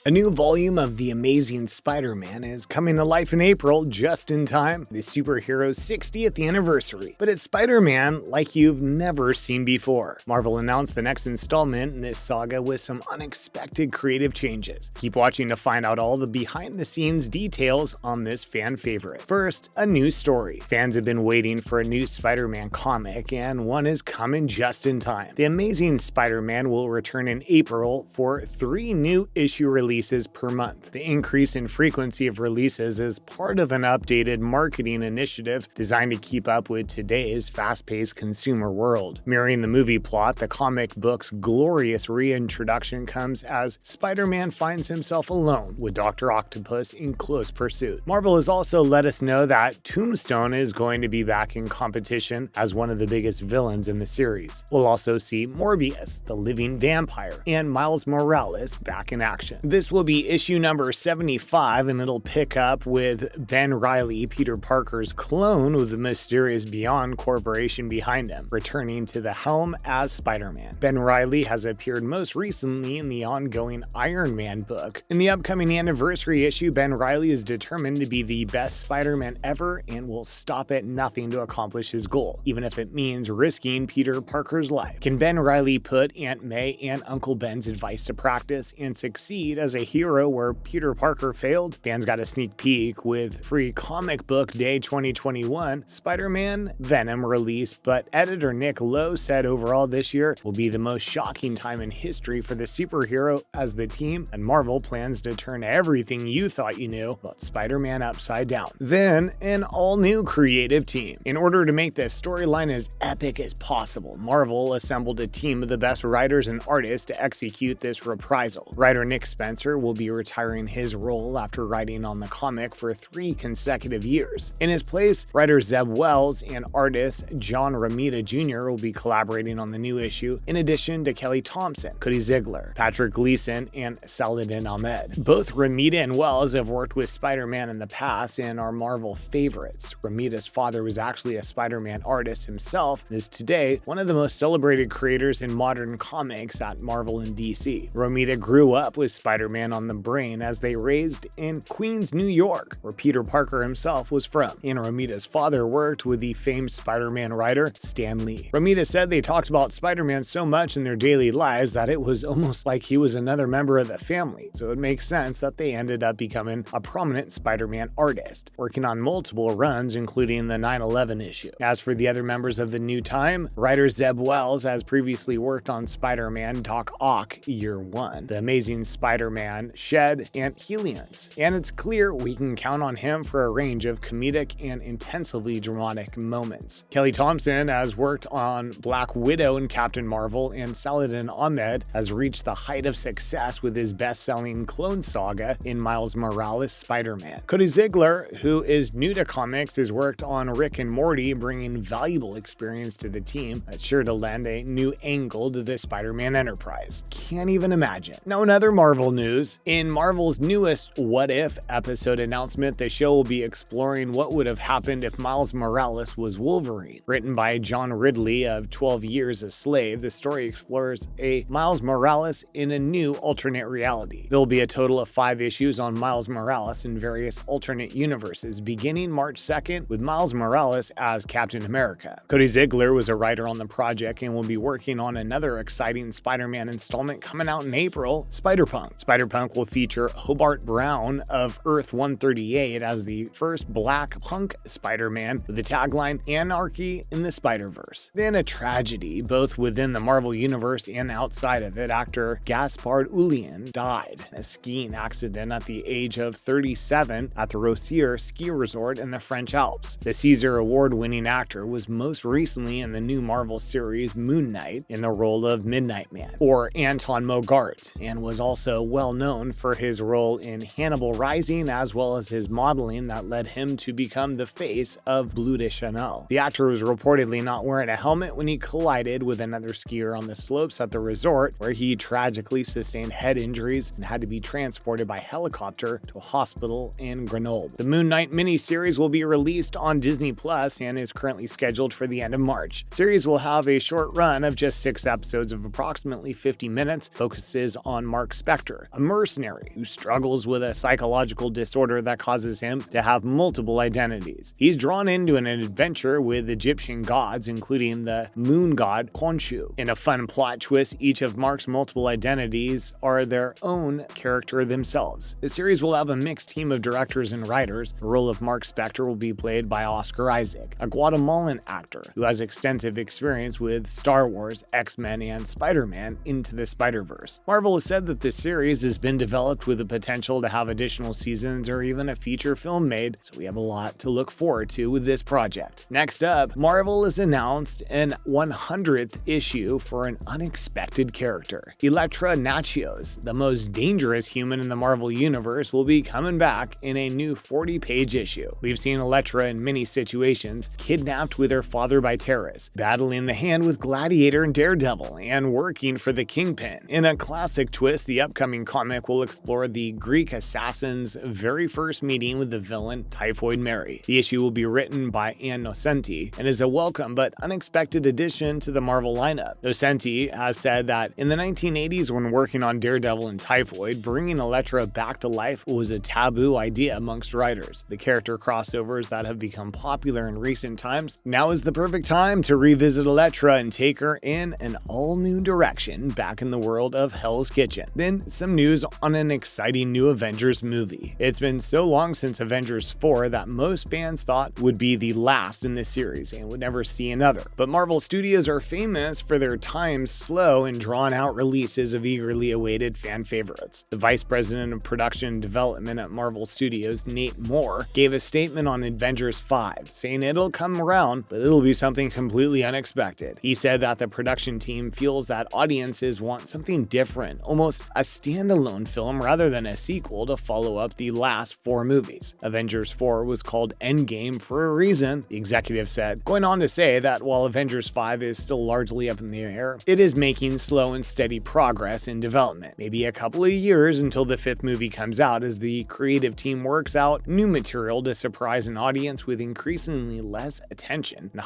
A new volume of The Amazing Spider-Man is coming to life in April, just in time for the superhero's 60th anniversary. But it's Spider-Man like you've never seen before. Marvel announced the next installment in this saga with some unexpected creative changes. Keep watching to find out all the behind-the-scenes details on this fan favorite. First, a new story. Fans have been waiting for a new Spider-Man comic, and one is coming just in time. The Amazing Spider-Man will return in April for 3 new issue releases per month. The increase in frequency of releases is part of an updated marketing initiative designed to keep up with today's fast-paced consumer world. Mirroring the movie plot, the comic book's glorious reintroduction comes as Spider-Man finds himself alone with Dr. Octopus in close pursuit. Marvel has also let us know that Tombstone is going to be back in competition as one of the biggest villains in the series. We'll also see Morbius, the living vampire, and Miles Morales back in action. This will be issue number 75, and it'll pick up with Ben Reilly, Peter Parker's clone with the mysterious Beyond Corporation behind him, returning to the helm as Spider-Man. Ben Reilly has appeared most recently in the ongoing Iron Man book. In the upcoming anniversary issue, Ben Reilly is determined to be the best Spider-Man ever and will stop at nothing to accomplish his goal, even if it means risking Peter Parker's life. Can Ben Reilly put Aunt May and Uncle Ben's advice to practice and succeed as a hero where Peter Parker failed? Fans got a sneak peek with free Comic Book Day 2021 Spider-Man Venom release, but editor Nick Lowe said overall this year will be the most shocking time in history for the superhero as the team and Marvel plans to turn everything you thought you knew about Spider-Man upside down. Then, an all-new creative team. In order to make this storyline as epic as possible, Marvel assembled a team of the best writers and artists to execute this reprisal. Writer Nick Spencer will be retiring his role after writing on the comic for 3 consecutive years. In his place, writer Zeb Wells and artist John Romita Jr. will be collaborating on the new issue, in addition to Kelly Thompson, Cody Ziegler, Patrick Gleason, and Saladin Ahmed. Both Romita and Wells have worked with Spider-Man in the past and are Marvel favorites. Romita's father was actually a Spider-Man artist himself and is today one of the most celebrated creators in modern comics at Marvel and DC. Romita grew up with Spider-Man on the brain as they raised in Queens, New York, where Peter Parker himself was from. And Romita's father worked with the famed Spider-Man writer Stan Lee. Romita said they talked about Spider-Man so much in their daily lives that it was almost like he was another member of the family, so it makes sense that they ended up becoming a prominent Spider-Man artist, working on multiple runs, including the 9/11 issue. As for the other members of the new time, writer Zeb Wells has previously worked on Spider-Man Doc Ock Year 1, The Amazing Spider-Man, Shed, and Helions, and it's clear we can count on him for a range of comedic and intensively dramatic moments. Kelly Thompson has worked on Black Widow and Captain Marvel, and Saladin Ahmed has reached the height of success with his best-selling Clone Saga in Miles Morales' Spider-Man. Cody Ziegler, who is new to comics, has worked on Rick and Morty, bringing valuable experience to the team that's sure to lend a new angle to the Spider-Man enterprise. Can't even imagine. Now, in other Marvel news, in Marvel's newest What If episode announcement, the show will be exploring what would have happened if Miles Morales was Wolverine. Written by John Ridley of 12 Years a Slave, the story explores a Miles Morales in a new alternate reality. There will be a total of 5 issues on Miles Morales in various alternate universes, beginning March 2nd with Miles Morales as Captain America. Cody Ziegler was a writer on the project and will be working on another exciting Spider-Man installment coming out in April, Spider-Punk. Spider-Punk will feature Hobart Brown of Earth 138 as the first black punk Spider-Man with the tagline "Anarchy in the Spider-Verse." Then a tragedy, both within the Marvel Universe and outside of it. Actor Gaspard Ullian died in a skiing accident at the age of 37 at the Rossier ski resort in the French Alps. The Caesar Award-winning actor was most recently in the new Marvel series Moon Knight in the role of Midnight Man, or Anton Mogart, and was also well known for his role in Hannibal Rising as well as his modeling that led him to become the face of Bleu de Chanel. The actor was reportedly not wearing a helmet when he collided with another skier on the slopes at the resort, where he tragically sustained head injuries and had to be transported by helicopter to a hospital in Grenoble. The Moon Knight miniseries will be released on Disney Plus and is currently scheduled for the end of March. The series will have a short run of just 6 episodes of approximately 50 minutes, focuses on Mark Spector, character, a mercenary who struggles with a psychological disorder that causes him to have multiple identities. He's drawn into an adventure with Egyptian gods, including the moon god Khonshu. In a fun plot twist, each of Mark's multiple identities are their own character themselves. The series will have a mixed team of directors and writers. The role of Mark Spector will be played by Oscar Isaac, a Guatemalan actor who has extensive experience with Star Wars, X-Men, and Spider-Man Into the Spider-Verse. Marvel has said that this series has been developed with the potential to have additional seasons or even a feature film made, so we have a lot to look forward to with this project. Next up, Marvel has announced an 100th issue for an unexpected character. Elektra Natchios, the most dangerous human in the Marvel Universe, will be coming back in a new 40-page issue. We've seen Elektra in many situations, kidnapped with her father by terrorists, battling the hand with Gladiator and Daredevil, and working for the Kingpin. In a classic twist, the upcoming comic will explore the Greek assassin's very first meeting with the villain Typhoid Mary. The issue will be written by Ann Nocenti and is a welcome but unexpected addition to the Marvel lineup. Nocenti has said that in the 1980s, when working on Daredevil and Typhoid, bringing Elektra back to life was a taboo idea amongst writers. The character crossovers that have become popular in recent times, now is the perfect time to revisit Elektra and take her in an all-new direction back in the world of Hell's Kitchen. Then, some news on an exciting new Avengers movie. It's been so long since Avengers 4 that most fans thought would be the last in this series and would never see another. But Marvel Studios are famous for their time-slow and drawn-out releases of eagerly awaited fan favorites. The Vice President of Production and Development at Marvel Studios, Nate Moore, gave a statement on Avengers 5, saying it'll come around, but it'll be something completely unexpected. He said that the production team feels that audiences want something different, almost a standalone film rather than a sequel to follow up the last 4 movies. Avengers 4 was called Endgame for a reason, the executive said, going on to say that while Avengers 5 is still largely up in the air, it is making slow and steady progress in development. Maybe a couple of years until the 5th movie comes out as the creative team works out new material to surprise an audience with increasingly less attention and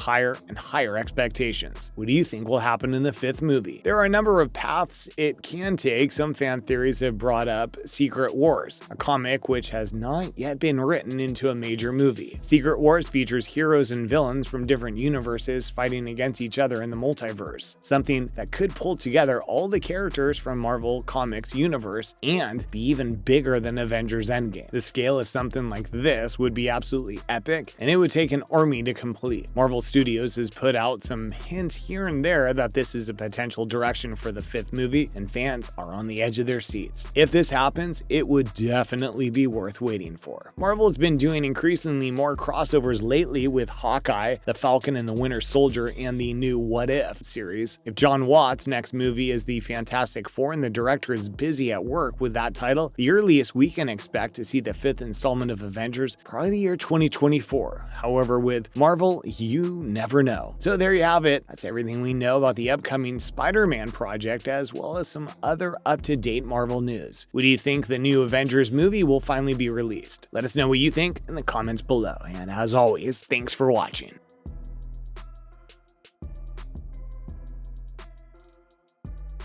higher expectations. What do you think will happen in the 5th movie? There are a number of paths it can take. Some fan theories have brought up Secret Wars, a comic which has not yet been written into a major movie. Secret Wars features heroes and villains from different universes fighting against each other in the multiverse, something that could pull together all the characters from Marvel Comics universe and be even bigger than Avengers Endgame. The scale of something like this would be absolutely epic, and it would take an army to complete. Marvel Studios has put out some hints here and there that this is a potential direction for the 5th movie, and fans are on the edge of their seats. If this happens, it would definitely be worth waiting for. Marvel has been doing increasingly more crossovers lately with Hawkeye, the Falcon and the Winter Soldier, and the new What If series. If John Watts' next movie is the Fantastic Four and the director is busy at work with that title, the earliest we can expect to see the 5th installment of Avengers probably the year 2024. However, with Marvel, you never know. So there you have it. That's everything we know about the upcoming Spider-Man project, as well as some other up-to-date Marvel news. What do you think the new Avengers movie will finally be released? Let us know what you think in the comments below. And as always, thanks for watching.